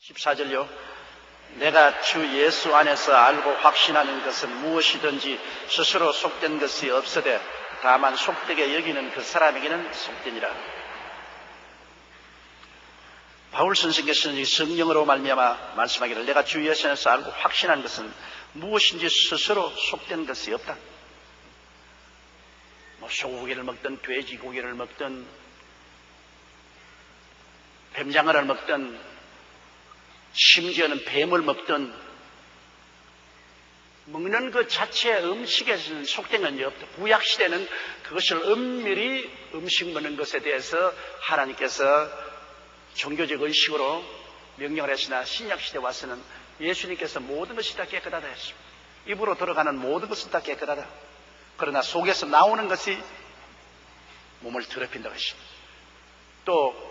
14절요. 내가 주 예수 안에서 알고 확신하는 것은 무엇이든지 스스로 속된 것이 없으되 다만 속되게 여기는 그 사람에게는 속되니라. 바울 선생께서는 성령으로 말미암아 말씀하기를 내가 주 예수 안에서 알고 확신하는 것은 무엇인지 스스로 속된 것이 없다. 소고기를 먹든 돼지고기를 먹든 뱀장어를 먹든 심지어는 뱀을 먹든 먹는 그 자체 음식에서는 속된 건 없다. 구약시대는 그것을 엄밀히 음식 먹는 것에 대해서 하나님께서 종교적 의식으로 명령을 했으나 신약시대에 와서는 예수님께서 모든 것이 다 깨끗하다 했습니다. 입으로 들어가는 모든 것은 다 깨끗하다. 그러나 속에서 나오는 것이 몸을 더럽힌다고 했습니다. 또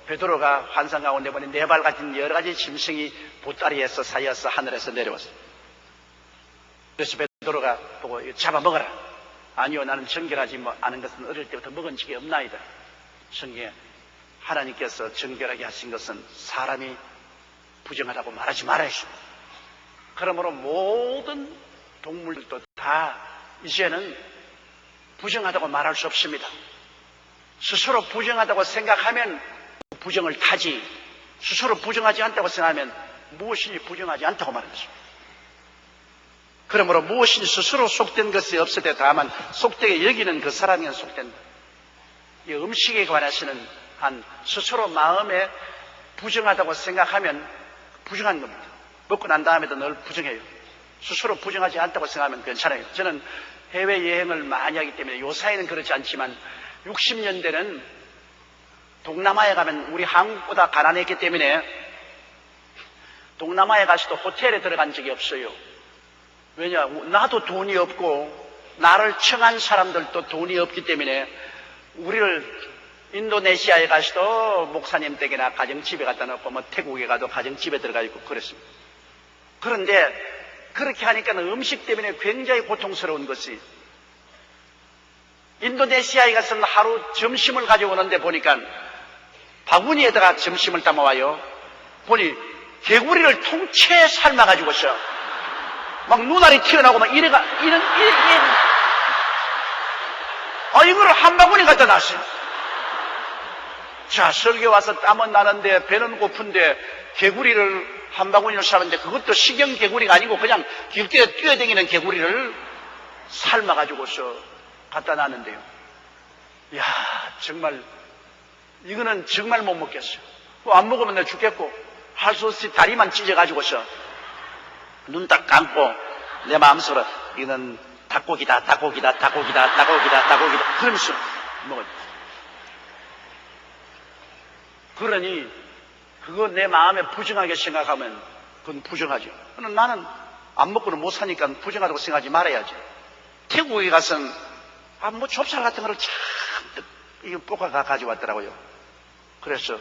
베드로가 환상 가운데 보니 네 발 가진 여러 가지 짐승이 보따리에서 사이어서 하늘에서 내려왔어요. 그래서 베드로가 보고 잡아먹어라. 아니요, 나는 정결하지 않은 것은 어릴 때부터 먹은 적이 없나이다. 성경에 하나님께서 정결하게 하신 것은 사람이 부정하다고 말하지 말아야 했습니다. 그러므로 모든 동물들도 다 이제는 부정하다고 말할 수 없습니다. 스스로 부정하다고 생각하면 부정을 타지, 스스로 부정하지 않다고 생각하면 무엇인지 부정하지 않다고 말하는 것입니다. 그러므로 무엇인지 스스로 속된 것이 없으되 다만 속되게 여기는 그 사람에게 속된다. 이 음식에 관해서는 한 스스로 마음에 부정하다고 생각하면 부정한 겁니다. 먹고 난 다음에도 늘 부정해요. 스스로 부정하지 않다고 생각하면 괜찮아요. 저는 해외여행을 많이 하기 때문에 요사이는 그렇지 않지만 60년대는 동남아에 가면 우리 한국보다 가난했기 때문에 동남아에 가서도 호텔에 들어간 적이 없어요. 왜냐? 나도 돈이 없고 나를 청한 사람들도 돈이 없기 때문에 우리를 인도네시아에 가서도 목사님 댁이나 가정집에 갖다 놓고 태국에 가도 가정집에 들어가 있고 그랬습니다. 그런데 그렇게 하니까 음식 때문에 굉장히 고통스러운 것이 인도네시아에 가서는 하루 점심을 가져오는데 보니까 바구니에다가 점심을 담아와요. 보니 개구리를 통째에 삶아가지고서 막 눈알이 튀어나오고 막 이런 이거를 한 바구니 갖다 놨어요. 자, 설교 와서 땀은 나는데 배는 고픈데 개구리를 한 바구니를 삶았는데 그것도 식용 개구리가 아니고 그냥 길가에 뛰어다니는 개구리를 삶아가지고서 갖다 놨는데요. 이야, 정말 이거는 정말 못 먹겠어요. 안 먹으면 내가 죽겠고 할 수 없이 다리만 찢어가지고서 눈 딱 감고 내 마음속으로 이거는 닭고기다 그러면서 먹어요. 그러니 그거 내 마음에 부정하게 생각하면 그건 부정하죠. 그럼 나는 안 먹고는 못 사니까 부정하다고 생각하지 말아야지. 태국에 가서는 좁쌀 같은 거를 잔뜩 이거 볶아가 가져왔더라고요. 그래서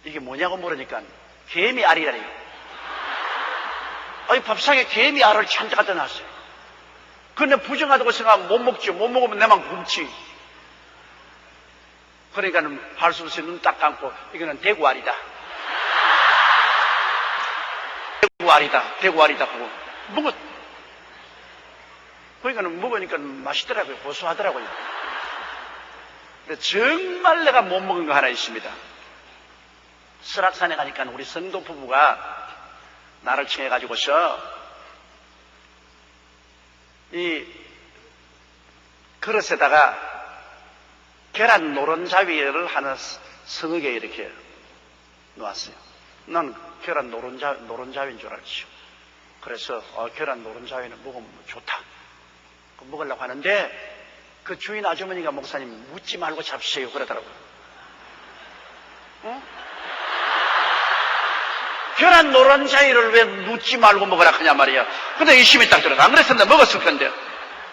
이게 뭐냐고 물으니까 개미 알이라니요. 밥상에 개미 알을 잔뜩 갖다 놨어요. 근데 부정하다고 생각하면 못 먹죠. 못 먹으면 내만 굶지. 그러니까는 할 수 없이 눈 딱 감고 이거는 대구알이다. 대구알이다 하고 먹었. 그러니까는 먹으니까 맛있더라고요. 고소하더라고요. 근데 정말 내가 못 먹은 거 하나 있습니다. 설악산에 가니까 우리 성도 부부가 나를 청해가지고서 이 그릇에다가 계란 노른자위를 하나 서너 개 이렇게 놓았어요. 난 계란 노른자위인 줄 알지요. 그래서 계란 노른자위는 먹으면 좋다. 먹으려고 하는데 그 주인 아주머니가 목사님 묻지 말고 잡수세요 그러더라고요. 계란 노른자위를 왜 묻지 말고 먹으라 하냐 말이야. 근데 의심이 딱 들어가. 안 그랬으면 먹었을 건데.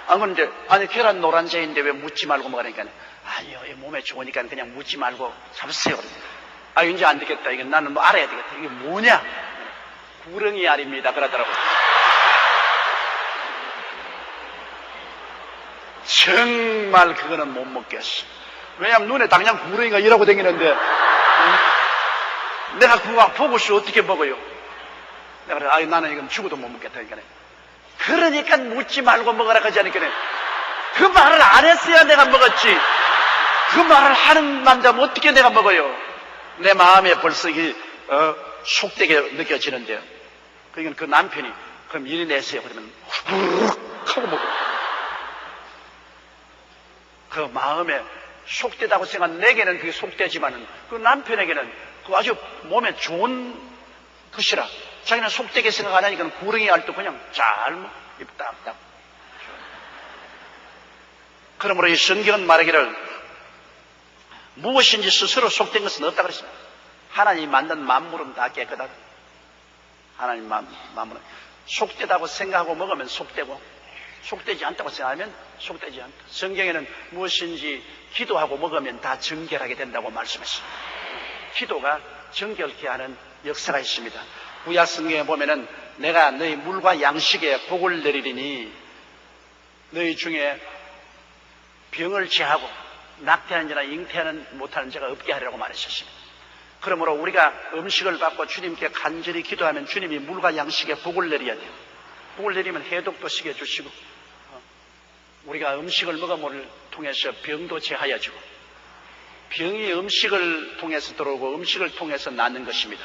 안 그런데 아니 계란 노란자인데 왜 묻지 말고 먹으라니까. 아니요, 몸에 좋으니까 그냥 묻지 말고 잡으세요. 이제 안 되겠다. 이건 나는 알아야 되겠다. 이게 뭐냐? 구렁이 알입니다. 그러더라고요. 정말 그거는 못 먹겠어. 왜냐하면 눈에 당장 구렁이가 일하고 다니는데 내가 그거 보고서 어떻게 먹어요? 내가 그래, 나는 이건 죽어도 못 먹겠다. 그러니까 묻지 말고 먹으라 하자니까 그 말을 안 했어야 내가 먹었지. 그 말을 하는 남자면 어떻게 내가 먹어요? 내 마음에 벌써 이게 속되게 느껴지는데요. 그러니까 그 남편이 그럼 이리 내세요. 그러면 후루룩 하고 먹어요. 그 마음에 속되다고 생각한 내게는 그게 속되지만은 그 남편에게는 그 아주 몸에 좋은 것이라 자기는 속되게 생각 안 하니까 구렁이 알도 그냥 잘 먹어. 입 딱딱. 그러므로 이 성경은 말하기를 무엇인지 스스로 속된 것은 없다 그랬습니다. 하나님이 만든 만물은 다 깨끗하다. 하나님 만물은 속되다고 생각하고 먹으면 속되고 속되지 않다고 생각하면 속되지 않다. 성경에는 무엇인지 기도하고 먹으면 다 정결하게 된다고 말씀했습니다. 기도가 정결케 하는 역사가 있습니다. 구약 성경에 보면은 내가 너희 물과 양식에 복을 내리리니 너희 중에 병을 제하고 낙태하는 자나 잉태하는 못하는 자가 없게 하리라고 말하셨습니다. 그러므로 우리가 음식을 받고 주님께 간절히 기도하면 주님이 물과 양식에 복을 내려야 돼요. 복을 내리면 해독도 시켜 주시고 우리가 음식을 먹음을 통해서 병도 제하여지고 병이 음식을 통해서 들어오고 음식을 통해서 낫는 것입니다.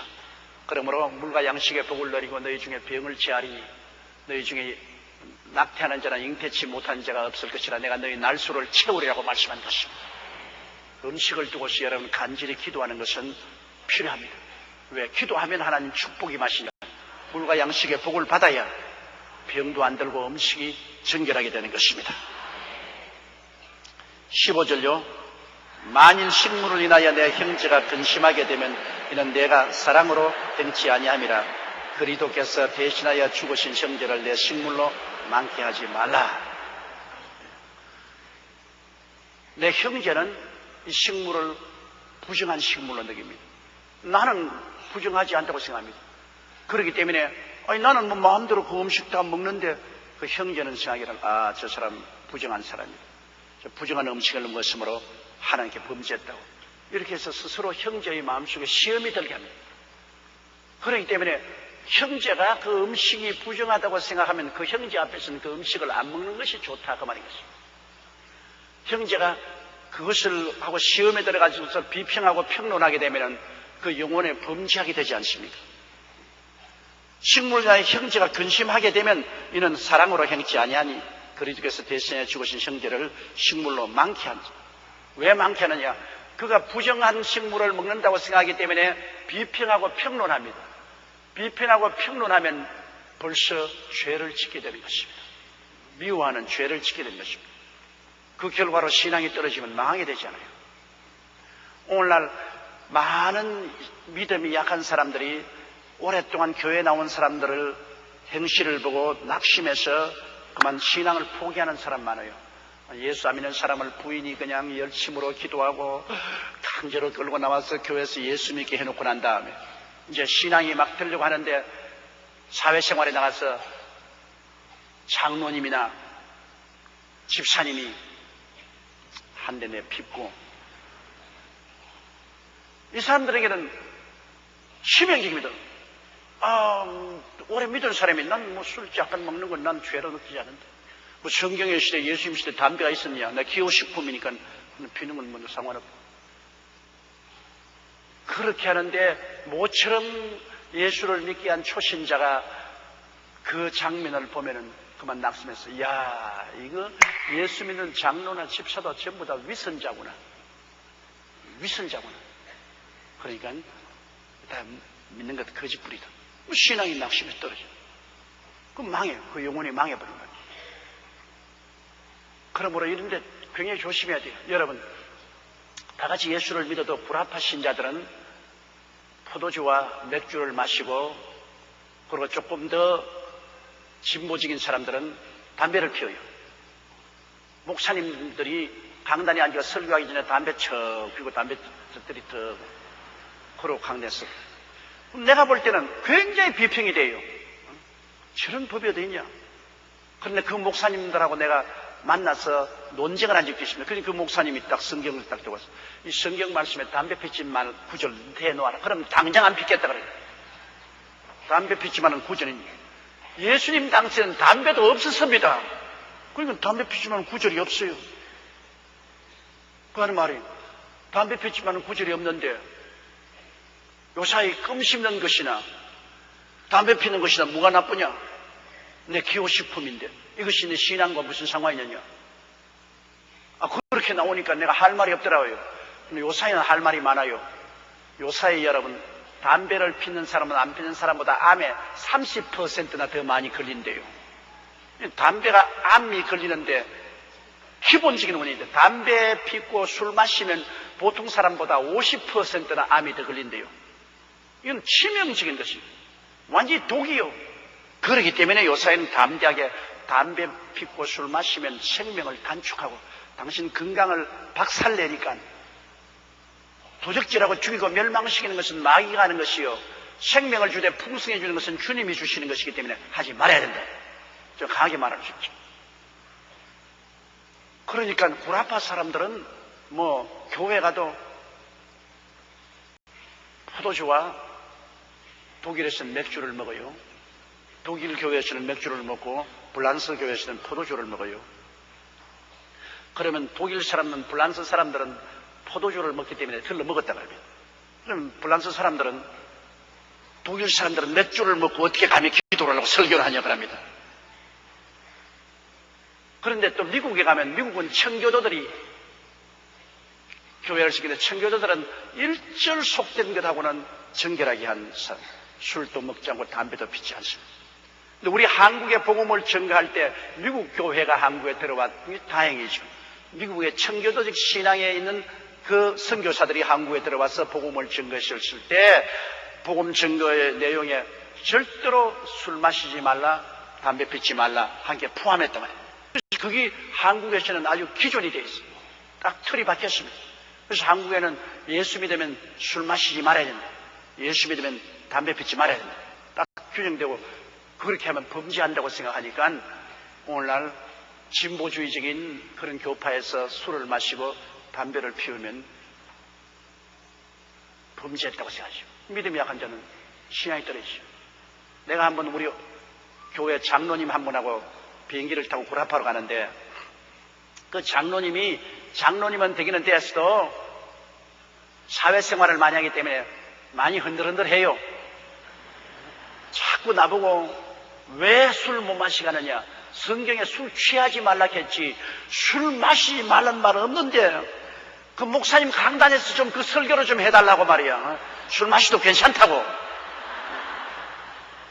그러므로 물과 양식에 복을 내리고 너희 중에 병을 제하리니 너희 중에 낙태하는 자나 잉태치 못하는 자가 없을 것이라 내가 너희 날수를 채우리라고 말씀한 것입니다. 음식을 두고서 여러분 간절히 기도하는 것은 필요합니다. 왜? 기도하면 하나님 축복이 마시냐. 물과 양식의 복을 받아야 병도 안 들고 음식이 정결하게 되는 것입니다. 15절요. 만일 식물을 인하여 내 형제가 근심하게 되면 이는 내가 사랑으로 행치 아니함이라. 그리스도께서 대신하여 죽으신 형제를 내 식물로 많게 하지 말라. 내 형제는 이 식물을 부정한 식물로 느낍니다. 나는 부정하지 않다고 생각합니다. 그렇기 때문에 나는 뭐 마음대로 그 음식 다 먹는데 그 형제는 생각하기를 저 사람 부정한 사람이다. 저 부정한 음식을 먹었으므로 하나님께 범죄했다고 이렇게 해서 스스로 형제의 마음속에 시험이 들게 합니다. 그렇기 때문에 형제가 그 음식이 부정하다고 생각하면 그 형제 앞에서는 그 음식을 안 먹는 것이 좋다 그 말이겠습니다. 형제가 그것을 하고 시험에 들어가지고서 비평하고 평론하게 되면 그 영혼에 범죄하게 되지 않습니까? 식물과의 형제가 근심하게 되면 이는 사랑으로 행치 아니하니 그리스도께서 대신에 죽으신 형제를 식물로 많게 하지. 왜 많게 하느냐? 그가 부정한 식물을 먹는다고 생각하기 때문에 비평하고 평론합니다. 비판하고 평론하면 벌써 죄를 짓게 되는 것입니다. 미워하는 죄를 짓게 되는 것입니다. 그 결과로 신앙이 떨어지면 망하게 되잖아요. 오늘날 많은 믿음이 약한 사람들이 오랫동안 교회에 나온 사람들을 행실을 보고 낙심해서 그만 신앙을 포기하는 사람 많아요. 예수 안 믿는 사람을 부인이 그냥 열심으로 기도하고 강제로 끌고 나와서 교회에서 예수 믿게 해놓고 난 다음에 이제 신앙이 막 들려고 하는데 사회생활에 나가서 장로님이나 집사님이 한 대 내핍고 이 사람들에게는 치명적입니다. 오래 믿은 사람이 난 뭐 술 약간 먹는 건 난 죄로 느끼지 않는데 뭐 성경의 시대 예수님 시대 담배가 있었냐 나 기호식품이니까 피는 건 뭐 상관없고 그렇게 하는데 모처럼 예수를 믿게 한 초신자가 그 장면을 보면은 그만 낙심해서 야 이거 예수 믿는 장로나 집사도 전부 다 위선자구나. 그러니까 다 믿는 것 거짓부리다. 신앙이 낙심에 떨어져. 그럼 망해요. 그 영혼이 망해버린 거예요. 그러므로 이런데 굉장히 조심해야 돼요. 여러분 다 같이 예수를 믿어도 불합하신 자들은 포도주와 맥주를 마시고 그리고 조금 더 진보적인 사람들은 담배를 피워요. 목사님들이 강단에 앉아 설교하기 전에 담배 척 피우고 담배들이 더 그러고 강단에서 내가 볼 때는 굉장히 비평이 돼요. 저런 법이 어디 있냐. 그런데 그 목사님들하고 내가 만나서 논쟁을 한 적도 있습니다. 그러니까 그 목사님이 딱 성경을 딱 들고 와서 이 성경 말씀에 담배 피지 말 구절 대놓아라. 그럼 당장 안 피겠다 그래요. 담배 피지 말은 구절이 예수님 당시에는 담배도 없었습니다. 그러니까 담배 피지 말은 구절이 없어요. 그 하는 말이 담배 피지 말은 구절이 없는데 요사이 껌 씹는 것이나 담배 피는 것이나 뭐가 나쁘냐? 내 기호식품인데 이것이 내 신앙과 무슨 상관이 있느냐? 그렇게 나오니까 내가 할 말이 없더라고요. 근데 요사이는 할 말이 많아요. 요사이 여러분, 담배를 피는 사람은 안 피는 사람보다 암에 30%나 더 많이 걸린대요. 담배가 암이 걸리는데 기본적인 원인인데 담배 피고 술 마시면 보통 사람보다 50%나 암이 더 걸린대요. 이건 치명적인 것이에요. 완전히 독이요. 그렇기 때문에 요사이는 담대하게 담배 피고 술 마시면 생명을 단축하고 당신 건강을 박살내니까 도적질하고 죽이고 멸망시키는 것은 마귀가 하는 것이요 생명을 주되 풍성해 주는 것은 주님이 주시는 것이기 때문에 하지 말아야 된다. 저 강하게 말할 수 있죠. 그러니까 구라파 사람들은 뭐 교회 가도 포도주와 독일에서는 맥주를 먹어요. 독일 교회에서는 맥주를 먹고 불란스 교회에서는 포도주를 먹어요. 그러면 독일 사람은 불란스 사람들은 포도주를 먹기 때문에 들러 먹었다 말이에요. 그럼 불란스 사람들은 독일 사람들은 맥주를 먹고 어떻게 감히 기도를 하고 설교를 하냐고 합니다. 그런데 또 미국에 가면 미국은 청교도들이 교회를 지키는데 청교도들은 일절 속된 것하고는 정결하게 한 사람. 술도 먹지 않고 담배도 피지 않습니다. 근데 우리 한국의 복음을 전가할 때 미국 교회가 한국에 들어왔더니 다행이죠. 미국의 청교도적 신앙에 있는 그 선교사들이 한국에 들어와서 복음을 전거했을 때 복음 전거의 내용에 절대로 술 마시지 말라, 담배 피지 말라 한 게 포함했단 말이에요. 그래서 그게 한국에서는 아주 기존이 되어 있어요. 딱 틀이 박혔습니다. 그래서 한국에는 예수 믿으면 술 마시지 말아야 된다. 예수 믿으면 담배 피지 말아야 된다. 딱 규정되고 그렇게 하면 범죄한다고 생각하니까 오늘날 진보주의적인 그런 교파에서 술을 마시고 담배를 피우면 범죄했다고 생각하죠. 믿음이 약한 자는 신앙이 떨어지죠. 내가 한번 우리 교회 장로님 한 분하고 비행기를 타고 구라파로 가는데 그 장로님은 되기는 됐어도 사회생활을 많이 하기 때문에 많이 흔들흔들해요. 자꾸 나보고 왜 술 못 마시게 하느냐. 성경에 술 취하지 말라 했지 술 마시지 말란 말은 없는데 그 목사님 강단에서 좀 그 설교를 좀 해달라고 말이야. 술 마시도 괜찮다고.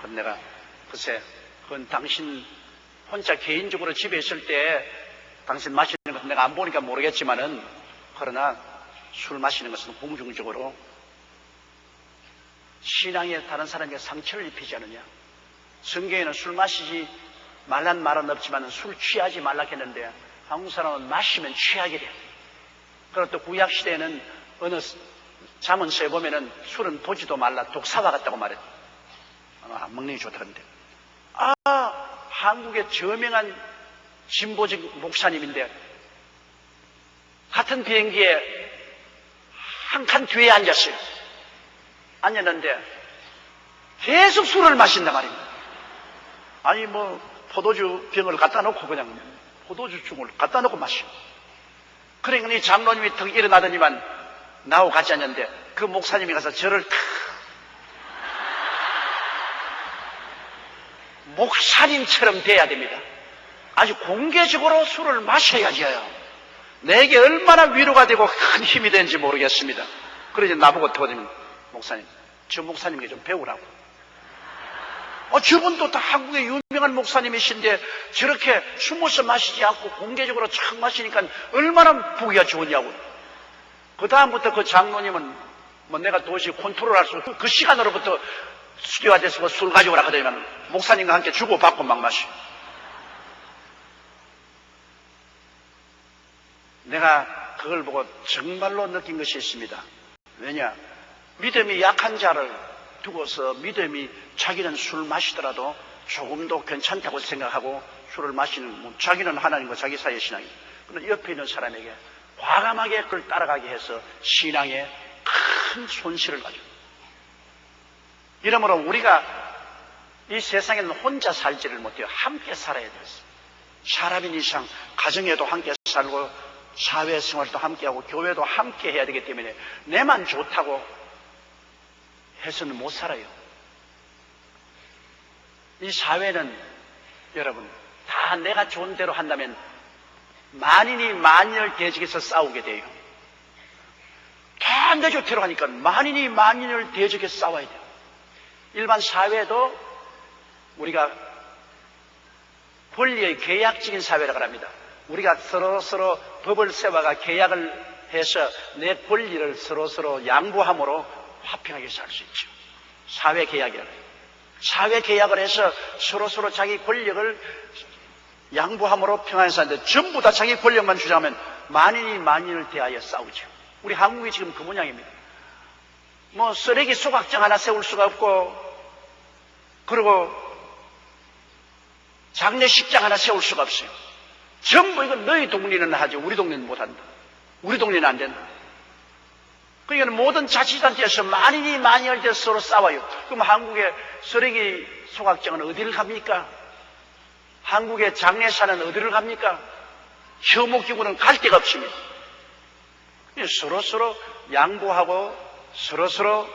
그럼 내가 글쎄 그건 당신 혼자 개인적으로 집에 있을 때 당신 마시는 것은 내가 안 보니까 모르겠지만은 그러나 술 마시는 것은 공중적으로 신앙에 다른 사람에게 상처를 입히지 않느냐. 성경에는 술 마시지 말란 말은 없지만 술 취하지 말라 했는데 한국 사람은 마시면 취하게 돼. 그리고 또 구약 시대에는 어느 잠언서에 보면은 술은 보지도 말라 독사와 같다고 말했다. 안 먹는 게 좋다는데. 한국의 저명한 진보적 목사님인데 같은 비행기에 한 칸 뒤에 앉았어요. 앉았는데 계속 술을 마신단 말입니다. 아니 뭐 포도주 병을 갖다 놓고 그냥 포도주 중을 갖다 놓고 마셔. 그러니까 이 장로님이 턱 일어나더니만 나하고 같이 앉았는데 그 목사님이 가서 저를 탁 목사님처럼 돼야 됩니다. 아주 공개적으로 술을 마셔야지요. 내게 얼마나 위로가 되고 큰 힘이 되는지 모르겠습니다. 그러지 나보고 터지면 목사님, 저 목사님에게 좀 배우라고. 저분도 다 한국의 유명한 목사님이신데 저렇게 숨어서 마시지 않고 공개적으로 착 마시니까 얼마나 보기가 좋으냐고. 그 다음부터 그 장로님은 뭐 내가 도저히 컨트롤할 수 없고 그 시간으로부터 스튜어디스가 술 가져오라 하더니만 목사님과 함께 주고받고 막 마셔. 내가 그걸 보고 정말로 느낀 것이 있습니다. 왜냐? 믿음이 약한 자를 두고서 믿음이 자기는 술 마시더라도 조금도 괜찮다고 생각하고 술을 마시는, 자기는 하나님과 자기 사이의 신앙이. 그런데 옆에 있는 사람에게 과감하게 그걸 따라가게 해서 신앙에 큰 손실을 가져. 이러므로 우리가 이 세상에는 혼자 살지를 못해요. 함께 살아야 되겠어요. 사람인 이상 가정에도 함께 살고 사회생활도 함께하고 교회도 함께 해야 되기 때문에 내만 좋다고 해서는 못 살아요. 이 사회는 여러분 다 내가 좋은 대로 한다면 만인이 만인을 대적해서 싸우게 돼요. 다 내 좋대로 하니까 만인이 만인을 대적해서 싸워야 돼요. 일반 사회도 우리가 권리의 계약적인 사회라고 합니다. 우리가 서로 법을 세워가 계약을 해서 내 권리를 서로 양보함으로 화평하게 살 수 있죠. 사회 계약이라고 해요. 사회 계약을 해서 서로 자기 권력을 양보함으로 평안히 사는데 전부 다 자기 권력만 주장하면 만인이 만인을 대하여 싸우죠. 우리 한국이 지금 그 모양입니다. 뭐 쓰레기 소각장 하나 세울 수가 없고, 그리고 장례식장 하나 세울 수가 없어요. 전부 이건 너희 동네는 하죠. 우리 동네는 못한다. 우리 동네는 안 된다. 그러니까 모든 자치단체에서 만인이 만인을 대해서 서로 싸워요. 그럼 한국의 쓰레기 소각장은 어디를 갑니까? 한국의 장례사는 어디를 갑니까? 혐오기구는 갈 데가 없습니다. 서로 양보하고 서로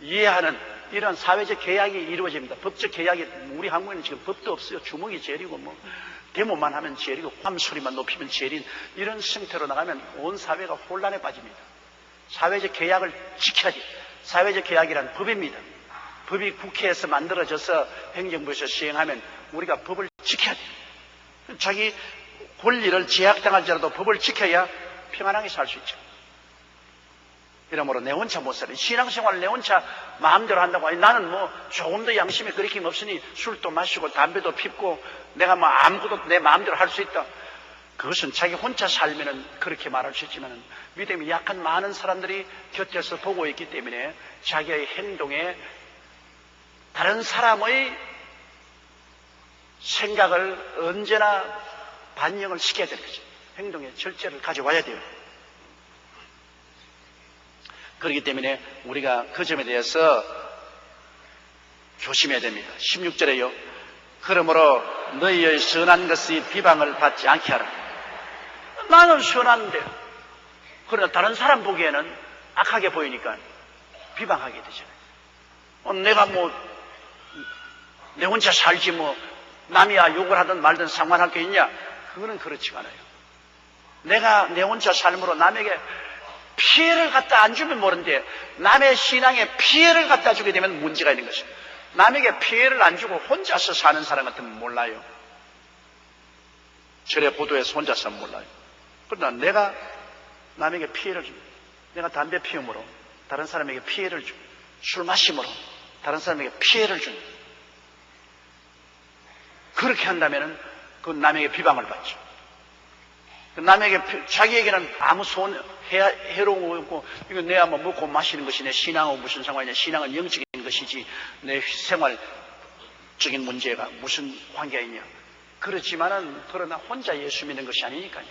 이해하는 이런 사회적 계약이 이루어집니다. 법적 계약이, 우리 한국에는 지금 법도 없어요. 주먹이 제리고 뭐 데모만 하면 제리고 함소리만 높이면 제린, 이런 형태로 나가면 온 사회가 혼란에 빠집니다. 사회적 계약을 지켜야 돼요. 사회적 계약이란 법입니다. 법이 국회에서 만들어져서 행정부에서 시행하면 우리가 법을 지켜야 돼요. 자기 권리를 제약당할지라도 법을 지켜야 평안하게 살 수 있죠. 이러므로 내 혼자 못 살아요. 신앙생활을 내 혼자 마음대로 한다고. 아니, 나는 뭐 조금 더 양심에 거리낌 없으니 술도 마시고 담배도 피우고 내가 뭐 아무것도 내 마음대로 할 수 있다. 그것은 자기 혼자 살면은 그렇게 말할 수 있지만은 믿음이 약한 많은 사람들이 곁에서 보고 있기 때문에 자기의 행동에 다른 사람의 생각을 언제나 반영을 시켜야 되는 거죠. 행동의 절제를 가져와야 돼요. 그렇기 때문에 우리가 그 점에 대해서 조심해야 됩니다. 16절에요. 그러므로 너희의 선한 것이 비방을 받지 않게 하라. 나는 선한데, 그러나 다른 사람 보기에는 악하게 보이니까 비방하게 되잖아요. 내가 뭐 내 혼자 살지 뭐 남이야 욕을 하든 말든 상관할 게 있냐? 그거는 그렇지가 않아요. 내가 내 혼자 삶으로 남에게 피해를 갖다 안 주면 모르는데 남의 신앙에 피해를 갖다 주게 되면 문제가 있는 것입니다. 남에게 피해를 안 주고 혼자서 사는 사람 같으면 몰라요. 절에 보도해서 혼자서 몰라요. 그러나 내가 남에게 피해를 주고, 내가 담배 피움으로 다른 사람에게 피해를 주고, 술 마심으로 다른 사람에게 피해를 주고, 그렇게 한다면 그건 남에게 비방을 받죠. 남에게, 자기에게는 아무 해로운 거 없고, 이건 내가 뭐 먹고 마시는 것이 내 신앙하고 무슨 상관이냐. 신앙은 영적인 것이지 내 생활적인 문제가 무슨 관계가 있냐. 그렇지만은, 그러나 혼자 예수 믿는 것이 아니니까요.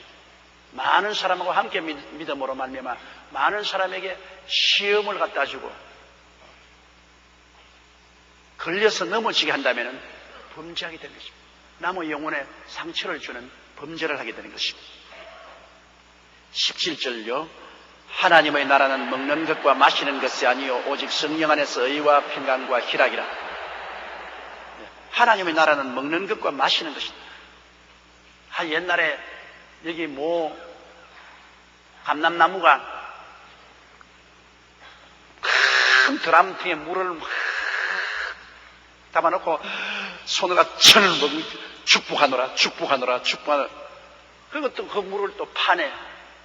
많은 사람하고 함께 믿음으로 말미암아 많은 사람에게 시험을 갖다 주고 걸려서 넘어지게 한다면은 범죄하게 되는 것입니다. 남의 영혼에 상처를 주는 범죄를 하게 되는 것입니다. 17절요. 하나님의 나라는 먹는 것과 마시는 것이 아니요 오직 성령 안에서 의와 평강과 희락이라. 하나님의 나라는 먹는 것과 마시는 것이다. 옛날에 여기 감람나무가 큰 드럼통에 물을 담아놓고 손으로 천을 먹는, 축복하노라. 그것도 그 물을 또 파내.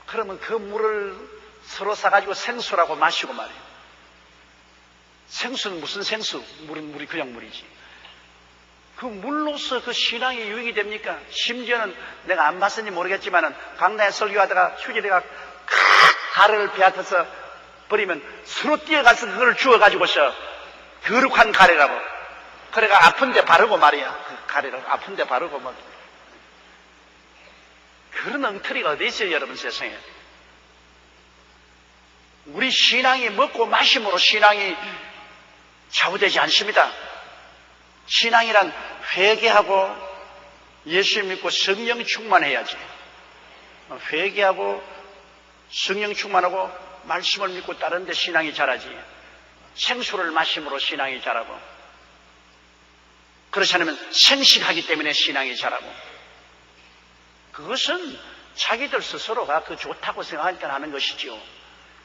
그러면 그 물을 서로 사가지고 생수라고 마시고 말이에요. 생수는 무슨 생수? 물이 그냥 물이지. 그 물로서 그 신앙이 유익이 됩니까? 심지어는 내가 안 봤는지 모르겠지만은 강단에 설교하다가 휴지에다가 가래를 베앗아서 버리면 서로 뛰어가서 그걸 주워가지고서 거룩한 가래라고 그래가 아픈데 바르고 말이야. 그 가래를 아픈데 바르고 뭐. 그런 엉터리가 어디 있어요, 여러분 세상에. 우리 신앙이 먹고 마심으로 신앙이 좌우되지 않습니다. 신앙이란 회개하고 예수 믿고 성령 충만해야지. 회개하고 성령 충만하고 말씀을 믿고 따르는데 신앙이 자라지. 생수를 마심으로 신앙이 자라고, 그렇지 않으면 생식하기 때문에 신앙이 자라고, 그것은 자기들 스스로가 그 좋다고 생각하니까 하는 것이지요.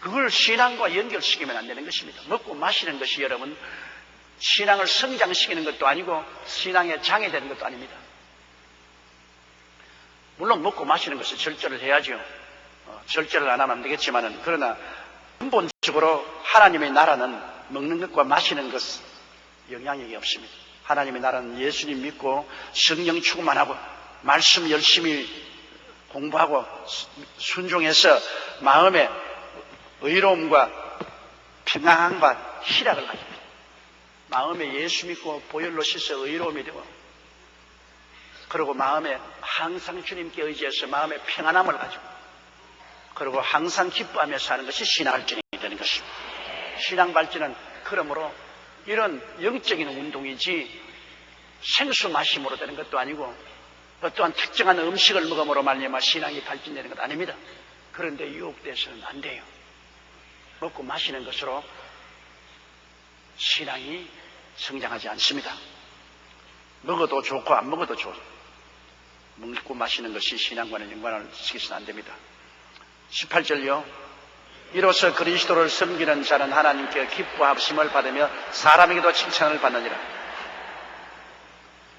그걸 신앙과 연결시키면 안 되는 것입니다. 먹고 마시는 것이 여러분 신앙을 성장시키는 것도 아니고 신앙에 장애되는 것도 아닙니다. 물론 먹고 마시는 것은 절제를 해야죠. 절제를 안 하면 안 되겠지만은, 그러나 근본적으로 하나님의 나라는 먹는 것과 마시는 것은 영향력이 없습니다. 하나님의 나라는 예수님 믿고 성령 충만하고 말씀 열심히 공부하고 순종해서 마음에 의로움과 평안과 희락을 가집니다. 마음에 예수 믿고 보혈로 씻어 의로움이 되고, 그리고 마음에 항상 주님께 의지해서 마음에 평안함을 가지고, 그리고 항상 기뻐하며 사는 것이 신앙 발전이 되는 것입니다. 신앙 발전은 그러므로 이런 영적인 운동이지 생수 마심으로 되는 것도 아니고, 또한 특정한 음식을 먹음으로 말미암아 신앙이 발전되는 것 아닙니다. 그런데 유혹돼서는 안 돼요. 먹고 마시는 것으로 신앙이 성장하지 않습니다. 먹어도 좋고 안 먹어도 좋고, 먹고 마시는 것이 신앙과는 연관을 시키서는 안 됩니다. 18절요. 이로써 그리스도를 섬기는 자는 하나님께 기뻐하심을 받으며 사람에게도 칭찬을 받느니라.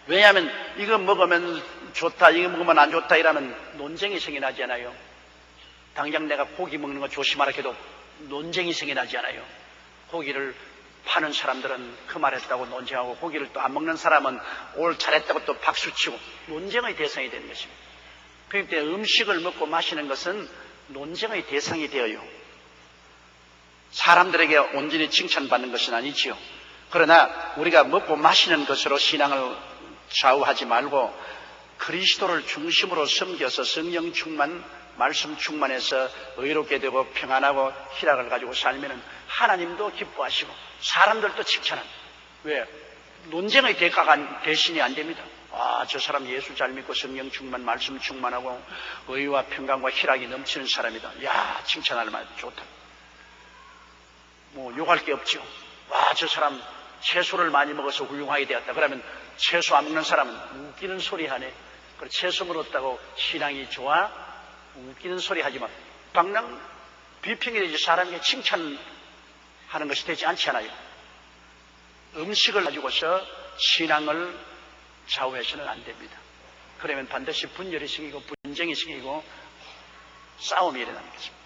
왜냐하면 이거 먹으면 좋다, 이거 먹으면 안 좋다 이러면 논쟁이 생겨나지 않아요. 당장 내가 고기 먹는 거 조심하라 해도 논쟁이 생겨나지 않아요. 고기를 파는 사람들은 그 말했다고 논쟁하고, 고기를 또 안 먹는 사람은 올 잘했다고 또 박수치고, 논쟁의 대상이 되는 것입니다. 그러니까 음식을 먹고 마시는 것은 논쟁의 대상이 되어요. 사람들에게 온전히 칭찬받는 것은 아니지요. 그러나 우리가 먹고 마시는 것으로 신앙을 좌우하지 말고 그리스도를 중심으로 섬겨서 성령 충만, 말씀 충만해서 의롭게 되고 평안하고 희락을 가지고 살면 하나님도 기뻐하시고 사람들도 칭찬합니다. 왜? 논쟁의 대신이 안 됩니다. 아, 저 사람 예수 잘 믿고 성령 충만, 말씀 충만하고 의와 평강과 희락이 넘치는 사람이다. 야, 칭찬할 만 좋다. 뭐 욕할 게 없죠. 와, 저 사람 채소를 많이 먹어서 훌륭하게 되었다. 그러면 채소 안 먹는 사람은 웃기는 소리 하네. 그래, 채소 먹었다고 신앙이 좋아? 웃기는 소리 하지만 방랑 비평이 되지 사람에게 칭찬하는 것이 되지 않잖아요. 음식을 가지고서 신앙을 좌우해서는 안 됩니다. 그러면 반드시 분열이 생기고 분쟁이 생기고 싸움이 일어나는 것입니다.